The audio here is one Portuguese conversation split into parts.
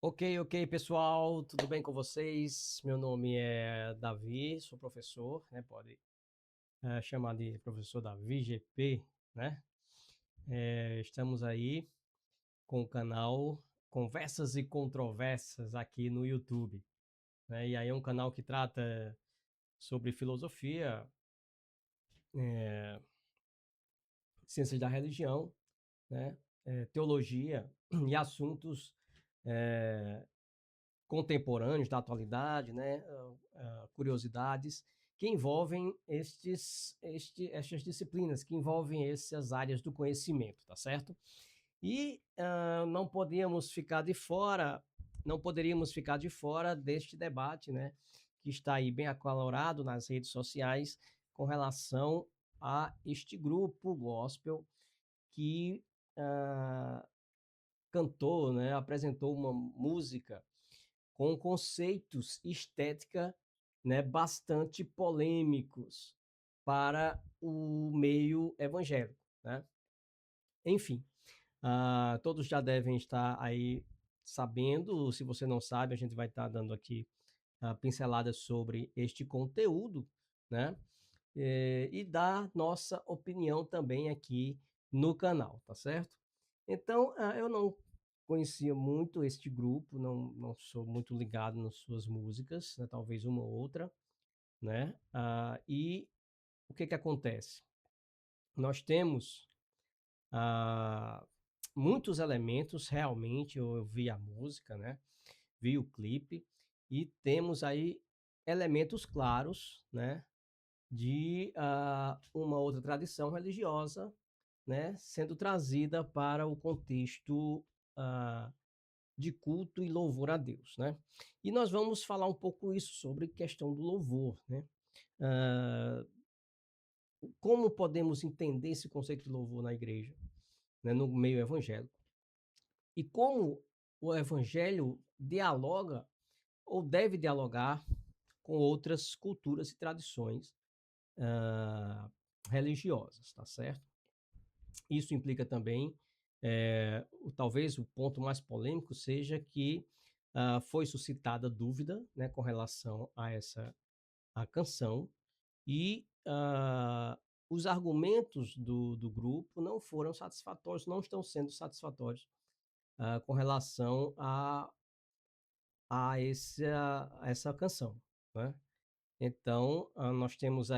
Ok, pessoal, tudo bem com vocês? Meu nome é Davi, sou professor, né? Pode chamar de professor Davi GP, né? Estamos aí com o canal Conversas e Controvérsias aqui no YouTube, né? E aí é um canal que trata sobre filosofia, é, ciências da religião, né? Teologia e assuntos é, contemporâneos da atualidade, né? Curiosidades que envolvem estas disciplinas, que envolvem essas áreas do conhecimento, tá certo? E não podíamos ficar de fora, não poderíamos ficar de fora deste debate, né? Que está aí bem acalorado nas redes sociais com relação a este grupo gospel que uh, cantou, né? Apresentou uma música com conceitos estética, né, bastante polêmicos para o meio evangélico, né? Enfim, todos já devem estar aí sabendo. Se você não sabe, a gente vai estar dando aqui pinceladas sobre este conteúdo, né? E dar nossa opinião também aqui no canal, tá certo? Então, eu não conhecia muito este grupo, não sou muito ligado nas suas músicas, né? Talvez uma ou outra, né? E o que acontece? Nós temos ah, muitos elementos, realmente, eu vi a música, né? Vi o clipe, e temos aí elementos claros, né? De uma outra tradição religiosa, né? Sendo trazida para o contexto ah, de culto e louvor a Deus, né? E nós vamos falar um pouco isso sobre questão do louvor, né? Ah, como podemos entender esse conceito de louvor na igreja, né, no meio evangélico? E como o evangelho dialoga ou deve dialogar com outras culturas e tradições ah, religiosas, tá certo? Isso implica também, talvez o ponto mais polêmico seja que foi suscitada dúvida, né, com relação a essa a canção, e os argumentos do grupo não foram satisfatórios, não estão sendo satisfatórios com relação a essa canção, né? Então, nós temos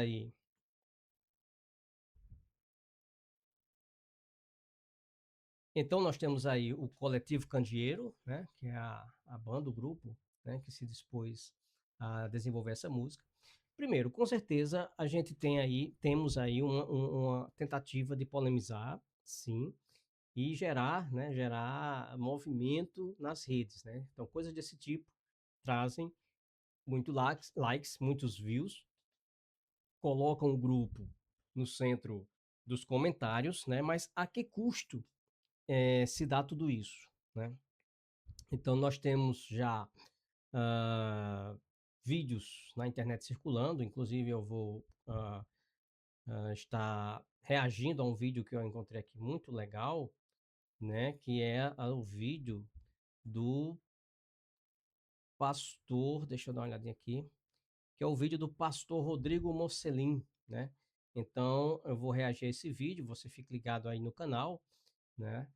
aí o Coletivo Candeeiro, né, que é a banda, o grupo, né, que se dispôs a desenvolver essa música. Primeiro, com certeza, temos aí uma tentativa de polemizar, sim, e gerar movimento nas redes, né? Então, coisas desse tipo trazem muito likes, muitos views, colocam o grupo no centro dos comentários, né? Mas a que custo se dá tudo isso, né? Então, nós temos já vídeos na internet circulando, inclusive eu vou estar reagindo a um vídeo que eu encontrei aqui muito legal, né? Que é o vídeo do pastor, deixa eu dar uma olhadinha aqui, que é o vídeo do pastor Rodrigo Mocelin, né? Então, eu vou reagir a esse vídeo, você fique ligado aí no canal, né?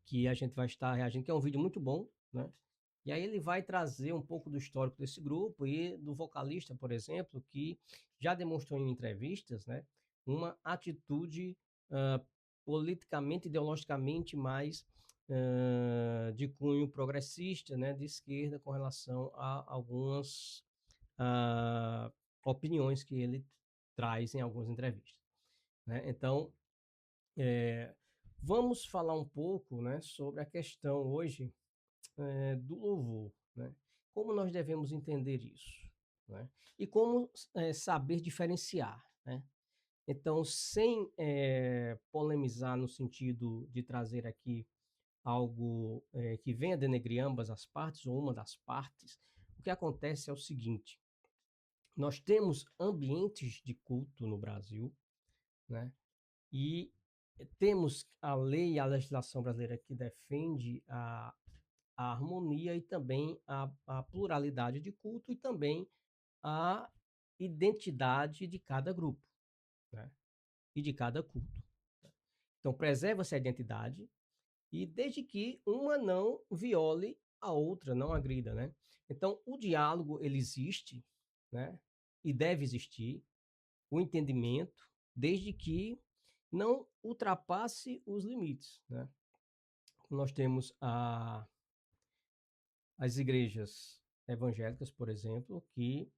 Que a gente vai estar reagindo, que é um vídeo muito bom, né? E aí ele vai trazer um pouco do histórico desse grupo e do vocalista, por exemplo, que já demonstrou em entrevistas, né, uma atitude uh, politicamente, ideologicamente mais de cunho progressista, né, de esquerda, com relação a algumas opiniões que ele traz em algumas entrevistas, né? Então, é, vamos falar um pouco, né, sobre a questão hoje do louvor, né? Como nós devemos entender isso, né? E como saber diferenciar, né? Então, sem polemizar no sentido de trazer aqui algo que venha denegrir ambas as partes ou uma das partes, o que acontece é o seguinte: nós temos ambientes de culto no Brasil, né? E temos a lei e a legislação brasileira que defende a harmonia e também a pluralidade de culto e também a identidade de cada grupo, né? E de cada culto. Então, preserva-se a identidade e desde que uma não viole a outra, não agrida, né? Então, o diálogo, ele existe, né? E deve existir, o entendimento, desde que não ultrapasse os limites, né? Nós temos as igrejas evangélicas, por exemplo, que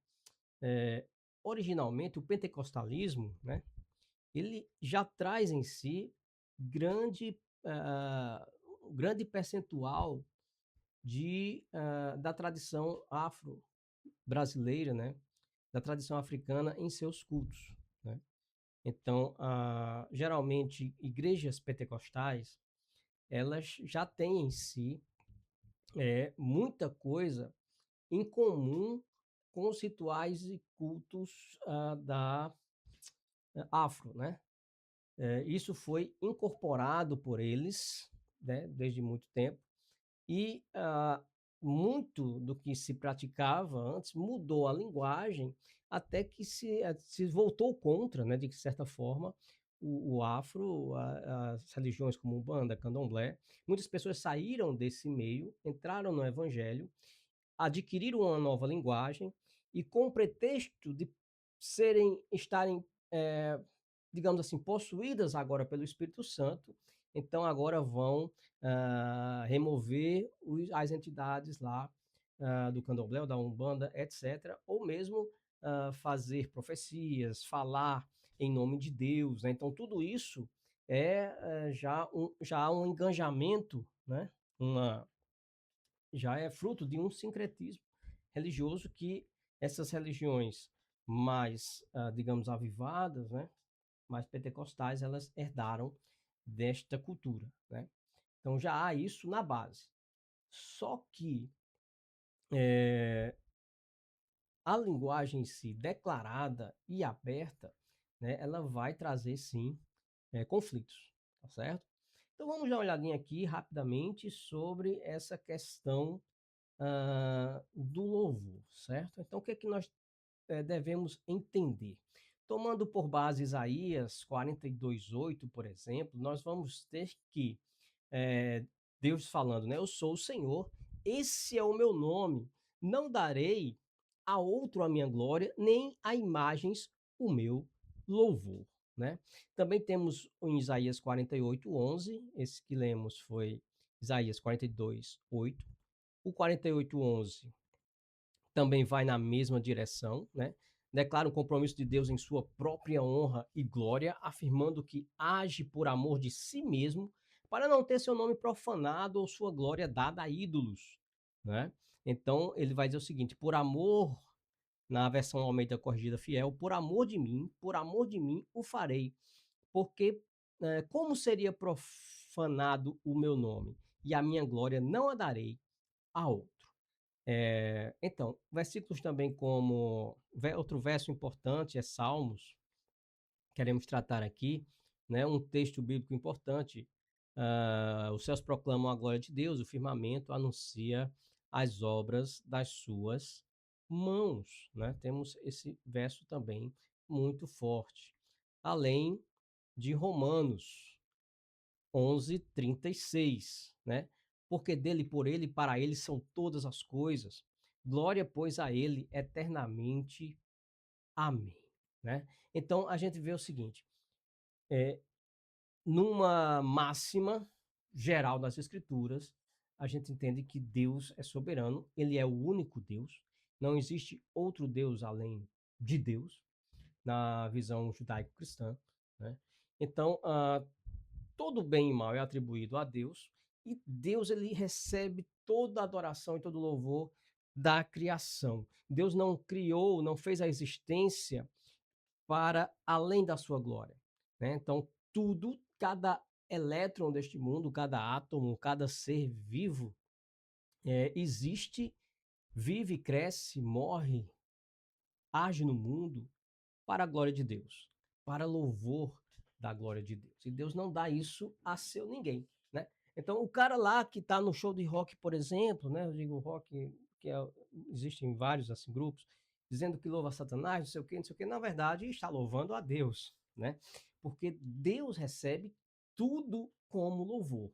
eh, originalmente o pentecostalismo, né, ele já traz em si grande, grande percentual da tradição afro-brasileira, né, da tradição africana em seus cultos, né? Então, geralmente, igrejas pentecostais, elas já têm em si muita coisa em comum com os rituais e cultos da afro, né? Isso foi incorporado por eles, né, desde muito tempo, e muito do que se praticava antes mudou a linguagem até que se voltou contra, né, de certa forma, o afro, as religiões como Umbanda, Candomblé. Muitas pessoas saíram desse meio, entraram no evangelho, adquiriram uma nova linguagem e com o pretexto de estarem, digamos assim, possuídas agora pelo Espírito Santo, então agora vão remover as entidades lá do candomblé, ou da Umbanda, etc., ou mesmo fazer profecias, falar em nome de Deus, né? Então tudo isso já há um engajamento, né? Uma, já é fruto de um sincretismo religioso que essas religiões mais, digamos, avivadas, né, mais pentecostais, elas herdaram desta cultura, né? Então já há isso na base. Só que a linguagem em si, declarada e aberta, né, ela vai trazer sim conflitos, tá certo? Então vamos dar uma olhadinha aqui rapidamente sobre essa questão do louvor, certo? Então, o que é que nós devemos entender? Tomando por base Isaías 42:8, por exemplo, nós vamos ter que eh, Deus falando, né? Eu sou o Senhor, esse é o meu nome, não darei a outro a minha glória, nem a imagens o meu louvor, né? Também temos em Isaías 48:11, esse que lemos foi Isaías 42:8. O 48:11 também vai na mesma direção, né? Declara um compromisso de Deus em sua própria honra e glória, afirmando que age por amor de si mesmo, para não ter seu nome profanado ou sua glória dada a ídolos, né? Então, ele vai dizer o seguinte: por amor, na versão Almeida Corrigida Fiel, por amor de mim o farei, porque como seria profanado o meu nome e a minha glória não a darei a outro. Então, versículos também como outro verso importante é Salmos, queremos tratar aqui, né, um texto bíblico importante. Os céus proclamam a glória de Deus, o firmamento anuncia as obras das suas mãos, né? Temos esse verso também muito forte. Além de Romanos 11:36, né? Porque dele, por ele, para ele são todas as coisas. Glória, pois, a ele eternamente. Amém, né? Então a gente vê o seguinte, numa máxima geral das escrituras, a gente entende que Deus é soberano, ele é o único Deus, não existe outro Deus além de Deus, na visão judaico-cristã, né? Então, todo bem e mal é atribuído a Deus e Deus ele recebe toda a adoração e todo o louvor da criação. Deus não criou, não fez a existência para além da sua glória, né? Então, tudo, cada elétron deste mundo, cada átomo, cada ser vivo existe, vive, cresce, morre, age no mundo para a glória de Deus, para louvor da glória de Deus. E Deus não dá isso a seu ninguém, né? Então, o cara lá que está no show de rock, por exemplo, né, eu digo rock, que existem vários assim, grupos, dizendo que louva Satanás, não sei o quê, não sei o quê, na verdade está louvando a Deus, né? Porque Deus recebe tudo como louvor,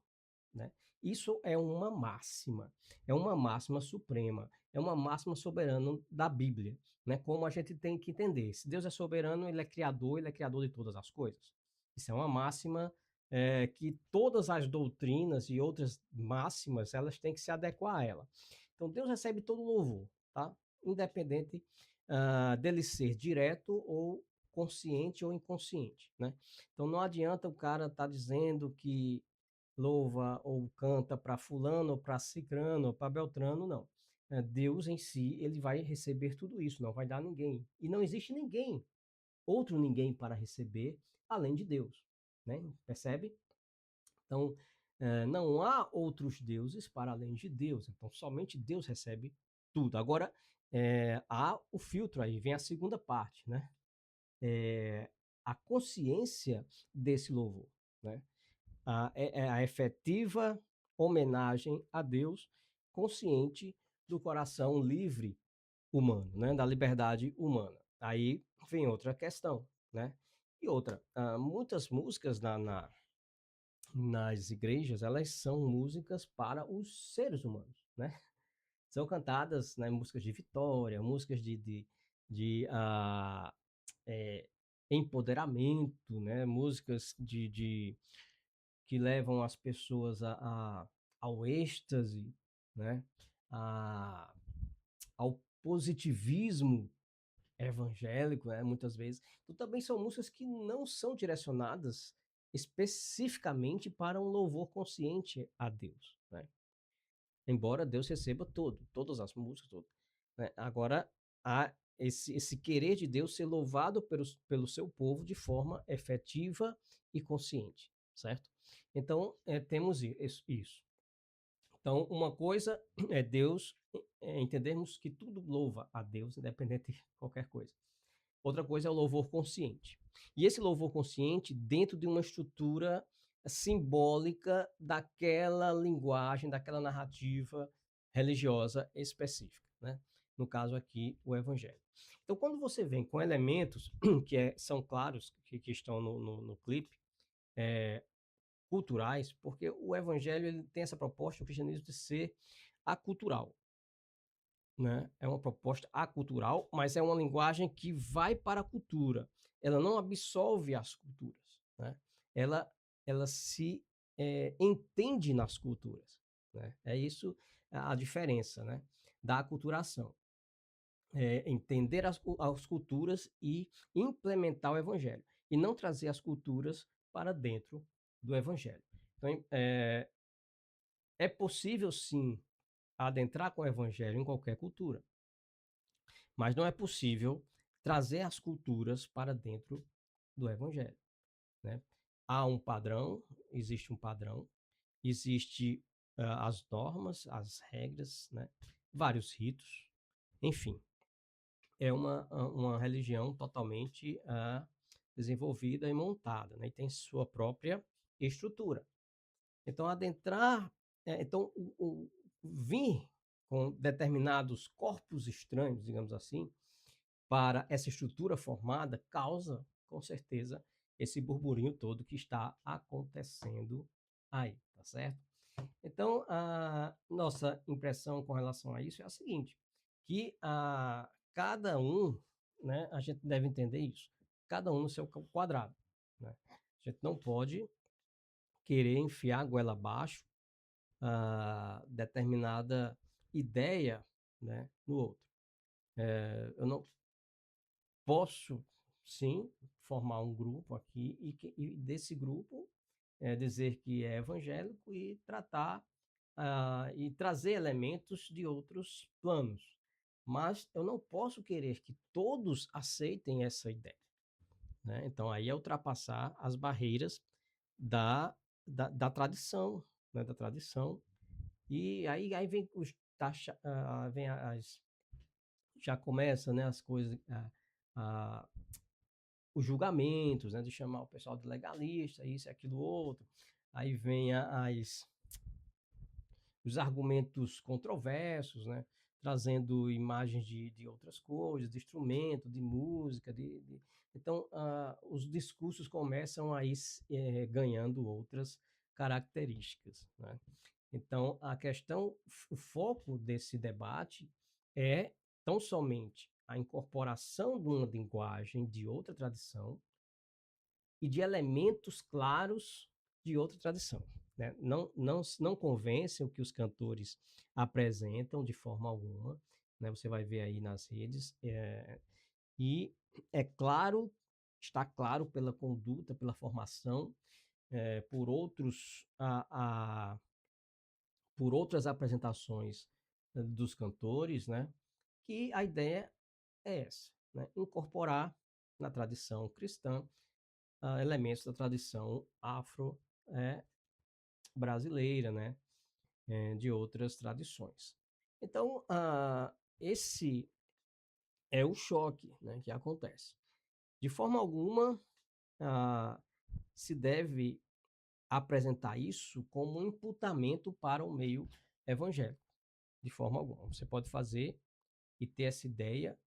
né? Isso é uma máxima suprema, é uma máxima soberana da Bíblia, né? Como a gente tem que entender. Se Deus é soberano, ele é criador de todas as coisas. Isso é uma máxima que todas as doutrinas e outras máximas elas têm que se adequar a ela. Então Deus recebe todo o louvor, tá? Independente dele ser direto ou consciente ou inconsciente, né? Então não adianta o cara estar dizendo que louva ou canta para fulano, ou para cicrano, ou para beltrano, não. Deus em si, ele vai receber tudo isso, não vai dar ninguém. E não existe ninguém, outro ninguém para receber, além de Deus, né? Percebe? Então, não há outros deuses para além de Deus. Então, somente Deus recebe tudo. Agora, há o filtro aí, vem a segunda parte, né? A consciência desse louvor, né? A efetiva homenagem a Deus, consciente do coração livre humano, né? Da liberdade humana. Aí vem outra questão, né? E outra, muitas músicas nas igrejas, elas são músicas para os seres humanos, né? São cantadas, né, músicas de vitória, músicas de é, empoderamento, né? Músicas que levam as pessoas ao êxtase, né? A, ao positivismo evangélico, né? Muitas vezes. Então, também são músicas que não são direcionadas especificamente para um louvor consciente a Deus, né? Embora Deus receba todas as músicas, todas, né? Agora, há esse querer de Deus ser louvado pelo seu povo de forma efetiva e consciente, certo? Então, temos isso. Então, uma coisa é Deus, entendermos que tudo louva a Deus, independente de qualquer coisa. Outra coisa é o louvor consciente. E esse louvor consciente dentro de uma estrutura simbólica daquela linguagem, daquela narrativa religiosa específica, né? No caso aqui, o evangelho. Então, quando você vem com elementos são claros, que estão no clipe, é, culturais, porque o evangelho ele tem essa proposta, o cristianismo, de ser acultural, né? É uma proposta acultural, mas é uma linguagem que vai para a cultura. Ela não absolve as culturas, né? Ela, ela se entende nas culturas, né? É isso a diferença, né? Da aculturação. Entender as culturas e implementar o evangelho. E não trazer as culturas para dentro do evangelho. Então, é possível, sim, adentrar com o evangelho em qualquer cultura, mas não é possível trazer as culturas para dentro do evangelho, né? Há um padrão, existe um padrão, existe as normas, as regras, né? Vários ritos, enfim, é uma religião totalmente desenvolvida e montada, né? E tem sua própria estrutura. Então, então, vir com determinados corpos estranhos, digamos assim, para essa estrutura formada, causa, com certeza, esse burburinho todo que está acontecendo aí, tá certo? Então, a nossa impressão com relação a isso é a seguinte, que cada um, né, a gente deve entender isso, cada um no seu quadrado, né? A gente não pode querer enfiar a goela abaixo determinada ideia, né, no outro. Eu não posso, sim, formar um grupo aqui e desse grupo dizer que é evangélico e tratar e trazer elementos de outros planos. Mas eu não posso querer que todos aceitem essa ideia, né? Então aí é ultrapassar as barreiras da, da tradição, né? Da tradição. E aí vem vem já começa, né, as coisas, a, os julgamentos, né, de chamar o pessoal de legalista, isso, aquilo, outro. Aí vem os argumentos controversos, né? Trazendo imagens de outras coisas, de instrumento, de música, então os discursos começam a ir ganhando outras características, né? Então a questão, o foco desse debate é tão somente a incorporação de uma linguagem de outra tradição e de elementos claros de outra tradição, né? Não convence o que os cantores apresentam de forma alguma, né? Você vai ver aí nas redes, e é claro, está claro pela conduta, pela formação, por por outras apresentações dos cantores, né? Que a ideia é essa, né? Incorporar na tradição cristã elementos da tradição afro brasileira, né? De outras tradições. Então, esse é o choque, né, que acontece. De forma alguma, ah, se deve apresentar isso como um imputamento para o meio evangélico. De forma alguma. Você pode fazer e ter essa ideia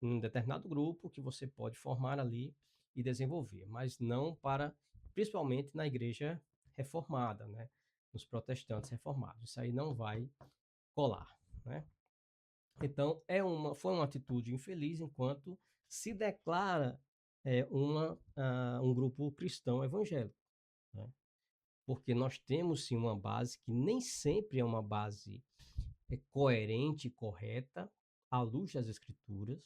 em um determinado grupo que você pode formar ali e desenvolver, mas não para, principalmente na igreja reformada, né? Nos protestantes reformados. Isso aí não vai colar, né? Então, foi uma atitude infeliz enquanto se declara um grupo cristão evangélico, né? Porque nós temos sim uma base que nem sempre é uma base coerente e correta à luz das escrituras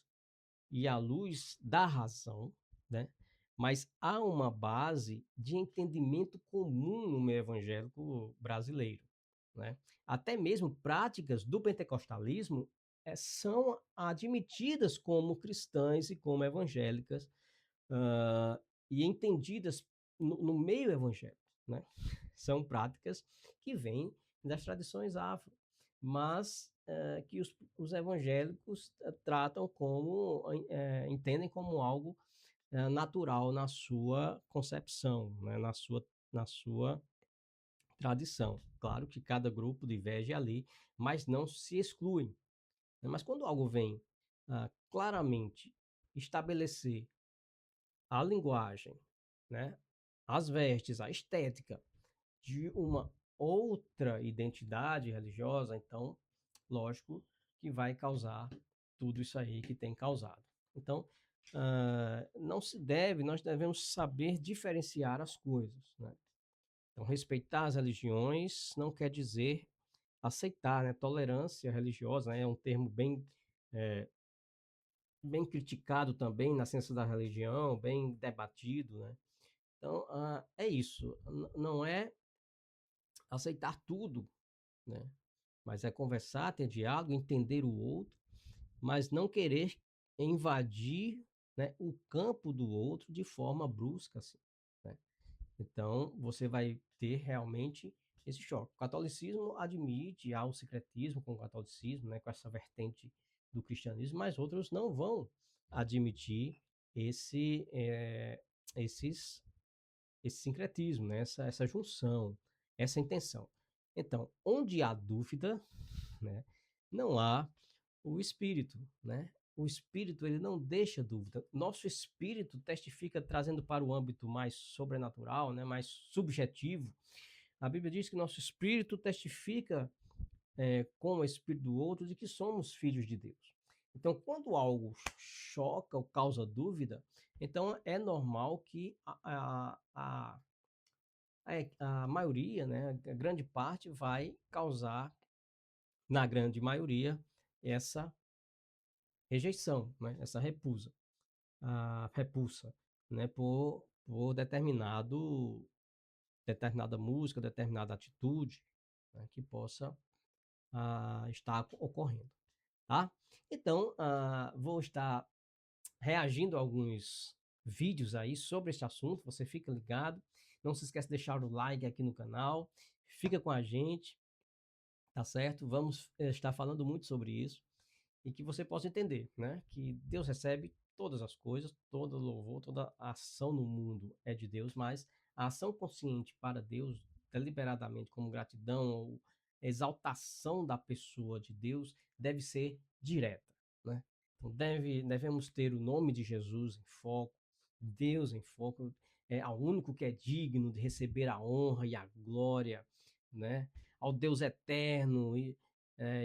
e à luz da razão, né? Mas há uma base de entendimento comum no meio evangélico brasileiro, né? Até mesmo práticas do pentecostalismo são admitidas como cristãs e como evangélicas, uh, e entendidas no meio evangélico, né? São práticas que vêm das tradições afro, mas que os evangélicos tratam como, entendem como algo natural na sua concepção, né? Na sua tradição. Claro que cada grupo diverge ali, mas não se excluem. Né? Mas quando algo vem claramente estabelecer a linguagem, né? As vestes, a estética de uma outra identidade religiosa, então, lógico que vai causar tudo isso aí que tem causado. Então, não se deve, nós devemos saber diferenciar as coisas, né? Então, respeitar as religiões não quer dizer aceitar, né? Tolerância religiosa, né? É um termo é, bem criticado também na ciência da religião, bem debatido, né? Então, é isso. Não é aceitar tudo, né? Mas é conversar, ter diálogo, entender o outro, mas não querer invadir, né, o campo do outro de forma brusca, assim, né? Então, você vai ter realmente esse choque. O catolicismo admite, há o sincretismo com o catolicismo, né, com essa vertente do cristianismo, mas outros não vão admitir esse, esses esse sincretismo, né? Essa junção, essa intenção. Então, onde há dúvida, né, não há o espírito, né? O espírito ele não deixa dúvida. Nosso espírito testifica trazendo para o âmbito mais sobrenatural, né, mais subjetivo. A Bíblia diz que nosso espírito testifica com o espírito do outro de que somos filhos de Deus. Então, quando algo choca ou causa dúvida, então é normal que a maioria, né, a grande parte vai causar, na grande maioria, essa rejeição, né, essa repulsa, né, por determinada música, determinada atitude, né, que possa estar ocorrendo, tá? Então, vou estar reagindo a alguns vídeos aí sobre esse assunto, você fica ligado, não se esquece de deixar o like aqui no canal, fica com a gente, tá certo? Vamos estar falando muito sobre isso e que você possa entender, né? Que Deus recebe todas as coisas, todo louvor, toda ação no mundo é de Deus, mas a ação consciente para Deus, deliberadamente, como gratidão exaltação da pessoa de Deus deve ser direta, né? Então devemos ter o nome de Jesus em foco, Deus em foco, é ao único que é digno de receber a honra e a glória, né? Ao Deus eterno,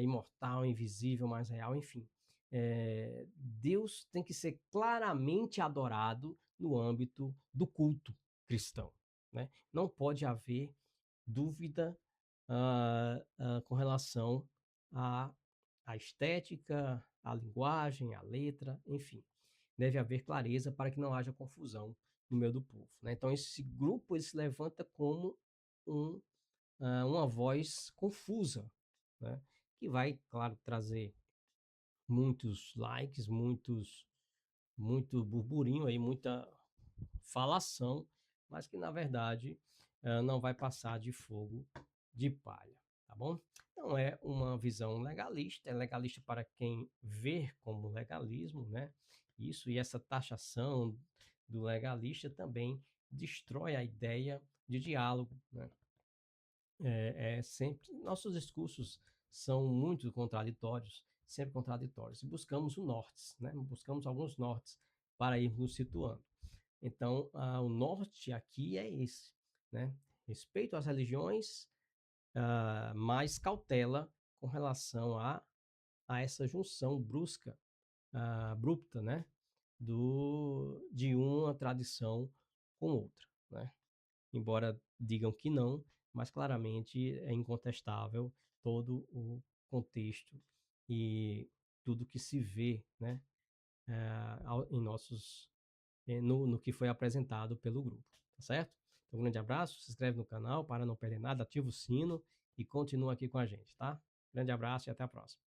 imortal, invisível, mais real, enfim. Deus tem que ser claramente adorado no âmbito do culto cristão, né? Não pode haver dúvida com relação à, à estética, à linguagem, à letra, enfim. Deve haver clareza para que não haja confusão no meio do povo, né? Então, esse grupo ele se levanta como um, uma voz confusa, né? Que vai, claro, trazer muitos likes, muito burburinho aí, muita falação, mas que na verdade não vai passar de fogo de palha, tá bom? Não é uma visão legalista, é legalista para quem vê como legalismo, né? Isso e essa taxação do legalista também destrói a ideia de diálogo, né? Sempre nossos discursos são muito contraditórios, sempre contraditórios. E buscamos o norte, né? Buscamos alguns nortes para irmos nos situando. Então, o norte aqui é esse, né? Respeito às religiões, mais cautela com relação a essa junção brusca, abrupta, né? De uma tradição com outra, né? Embora digam que não, mas claramente é incontestável todo o contexto e tudo que se vê, né? Em nossos no que foi apresentado pelo grupo, tá certo? Então, um grande abraço, se inscreve no canal para não perder nada, ativa o sino e continua aqui com a gente, tá? Grande abraço e até a próxima.